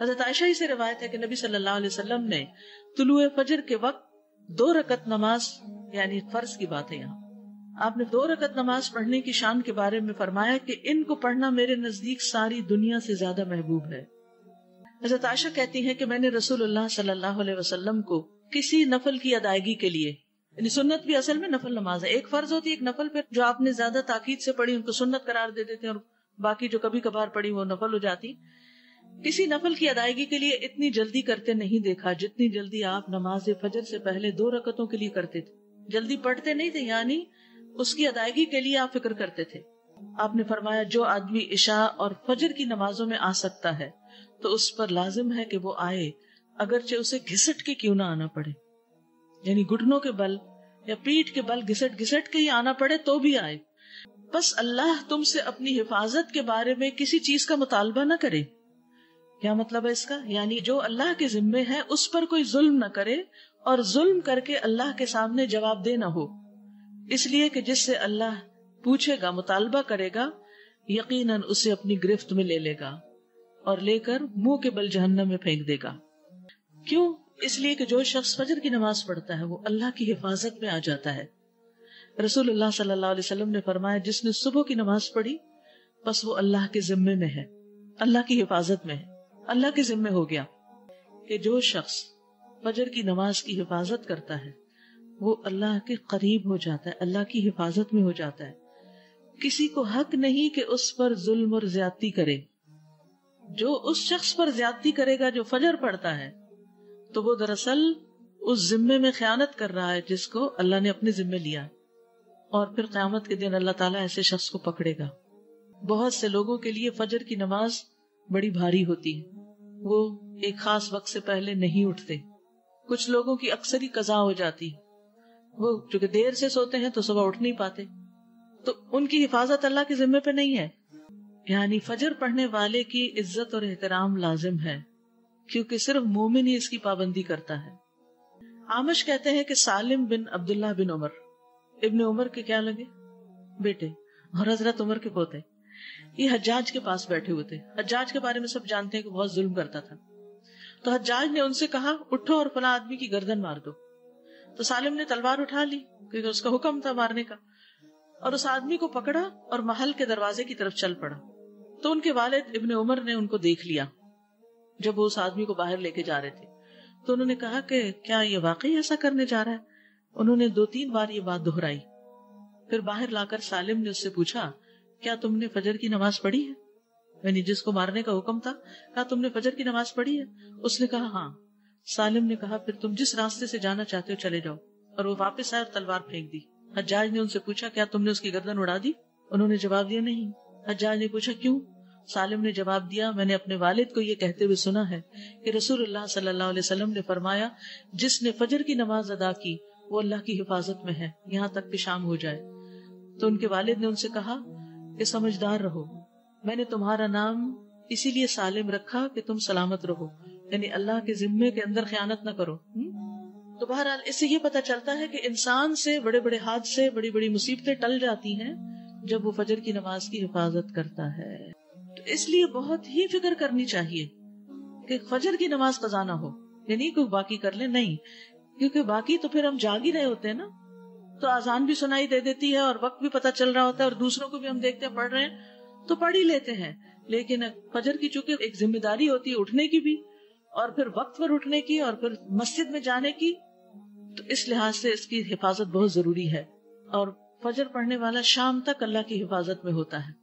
حضرت عائشہ ہی سے روایت ہے کہ نبی صلی اللہ علیہ وسلم نے طلوع فجر کے وقت 2 رکعت نماز، یعنی فرض کی بات ہے یہاں، آپ نے 2 رکعت نماز پڑھنے کی شان کے بارے میں فرمایا کہ ان کو پڑھنا میرے نزدیک ساری دنیا سے زیادہ محبوب ہے۔ حضرت عائشہ کہتی ہیں کہ میں نے رسول اللہ صلی اللہ علیہ وسلم کو کسی نفل کی ادائیگی کے لیے، یعنی سنت بھی اصل میں نفل نماز ہے، ایک فرض ہوتی ہے ایک نفل، پھر جو آپ نے زیادہ تاکید سے پڑھی ان کو سنت قرار دے دیتے ہیں اور باقی جو کبھی کبھار پڑھی وہ نفل ہو جاتی۔ کسی نفل کی ادائیگی کے لیے اتنی جلدی کرتے نہیں دیکھا جتنی جلدی آپ نماز فجر سے پہلے 2 رکعتوں کے لیے کرتے تھے۔ جلدی پڑھتے نہیں تھے، یعنی اس کی ادائیگی کے لیے آپ فکر کرتے تھے۔ آپ نے فرمایا جو آدمی عشاء اور فجر کی نمازوں میں آ سکتا ہے تو اس پر لازم ہے کہ وہ آئے، اگرچہ اسے گھسٹ کے کیوں نہ آنا پڑے، یعنی گھٹنوں کے بل یا پیٹھ کے بل گھسٹ گھسٹ کے ہی آنا پڑے تو بھی آئے۔ بس اللہ تم سے اپنی حفاظت کے بارے میں کسی چیز کا مطالبہ نہ کرے۔ کیا مطلب ہے اس کا؟ یعنی جو اللہ کے ذمے ہے اس پر کوئی ظلم نہ کرے اور ظلم کر کے اللہ کے سامنے جواب دہ نہ ہو، اس لیے کہ جس سے اللہ پوچھے گا، مطالبہ کرے گا، یقیناً اسے اپنی گرفت میں لے لے گا اور لے کر منہ کے بل جہنم میں پھینک دے گا۔ کیوں؟ اس لیے کہ جو شخص فجر کی نماز پڑھتا ہے وہ اللہ کی حفاظت میں آ جاتا ہے۔ رسول اللہ صلی اللہ علیہ وسلم نے فرمایا جس نے صبح کی نماز پڑھی بس وہ اللہ کے ذمے میں ہے، اللہ کی حفاظت میں ہے، اللہ کے ذمے ہو گیا۔ کہ جو شخص فجر کی نماز کی حفاظت کرتا ہے وہ اللہ کے قریب ہو جاتا ہے، اللہ کی حفاظت میں ہو جاتا ہے۔ کسی کو حق نہیں کہ اس پر ظلم اور زیادتی کرے۔ جو اس شخص پر زیادتی کرے گا جو فجر پڑھتا ہے تو وہ دراصل اس ذمے میں خیانت کر رہا ہے جس کو اللہ نے اپنے ذمے لیا، اور پھر قیامت کے دن اللہ تعالیٰ ایسے شخص کو پکڑے گا۔ بہت سے لوگوں کے لیے فجر کی نماز بڑی بھاری ہوتی ہے، وہ ایک خاص وقت سے پہلے نہیں اٹھتے۔ کچھ لوگوں کی اکثر ہی قضا ہو جاتی، وہ چونکہ دیر سے سوتے ہیں تو صبح اٹھ نہیں پاتے، تو ان کی حفاظت اللہ کے ذمے پہ نہیں ہے۔ یعنی فجر پڑھنے والے کی عزت اور احترام لازم ہے، کیونکہ صرف مومن ہی اس کی پابندی کرتا ہے۔ عامش کہتے ہیں کہ سالم بن عبداللہ بن عمر، ابن عمر کے کیا لگے بیٹے اور حضرت عمر کے پوتے، یہ حجاج کے پاس بیٹھے ہوئے تھے۔ حجاج کے بارے میں سب جانتے ہیں کہ بہت ظلم کرتا تھا، تو حجاج نے ان سے کہا اٹھو اور فلاں آدمی کی گردن مار دو۔ تو سالم نے تلوار اٹھا لی کیونکہ اس کا حکم تھا مارنے کا، اور اس آدمی کو پکڑا اور محل کے دروازے کی طرف چل پڑا۔ تو ان کے والد ابن عمر نے ان کو دیکھ لیا جب وہ اس آدمی کو باہر لے کے جا رہے تھے، تو انہوں نے کہا کہ کیا یہ واقعی ایسا کرنے جا رہا ہے؟ انہوں نے 2-3 بار یہ بات دہرائی۔ پھر باہر لا کر سالم نے اس سے پوچھا کیا تم نے فجر کی نماز پڑھی ہے؟ یعنی جس کو مارنے کا حکم تھا، کہا تم نے فجر کی نماز پڑھی ہے؟ اس نے کہا ہاں۔ سالم نے کہا پھر تم جس راستے سے جانا چاہتے ہو چلے جاؤ، اور وہ واپس آئے اور تلوار پھینک دی۔ حجاج نے ان سے پوچھا کیا تم نے اس کی گردن اڑا دی؟ انہوں نے جواب دیا نہیں۔ حجاج نے پوچھا کیوں؟ سالم نے جواب دیا میں نے اپنے والد کو یہ کہتے ہوئے سنا ہے کہ رسول اللہ صلی اللہ علیہ وسلم نے فرمایا جس نے فجر کی نماز ادا کی وہ اللہ کی حفاظت میں ہے یہاں تک کہ شام ہو جائے۔ تو ان کے والد نے ان سے کہا کہ سمجھدار رہو، میں نے تمہارا نام اسی لیے سالم رکھا کہ تم سلامت رہو، یعنی اللہ کے ذمے کے اندر خیانت نہ کرو۔ تو بہرحال اس سے یہ پتا چلتا ہے کہ انسان سے بڑے بڑے حادثے، بڑی بڑی مصیبتیں ٹل جاتی ہیں جب وہ فجر کی نماز کی حفاظت کرتا ہے۔ تو اس لیے بہت ہی فکر کرنی چاہیے کہ فجر کی نماز قضا نہ ہو، یعنی کوئی باقی کر لے، نہیں، کیونکہ باقی تو پھر ہم جاگ ہی رہے ہوتے ہیں نا، تو اذان بھی سنائی دے دیتی ہے اور وقت بھی پتا چل رہا ہوتا ہے اور دوسروں کو بھی ہم دیکھتے ہیں پڑھ رہے ہیں تو پڑھ ہی لیتے ہیں، لیکن فجر کی چونکہ ایک ذمہ داری ہوتی ہے اٹھنے کی بھی، اور پھر وقت پر اٹھنے کی، اور پھر مسجد میں جانے کی، تو اس لحاظ سے اس کی حفاظت بہت ضروری ہے۔ اور فجر پڑھنے والا شام تک اللہ کی حفاظت میں ہوتا ہے۔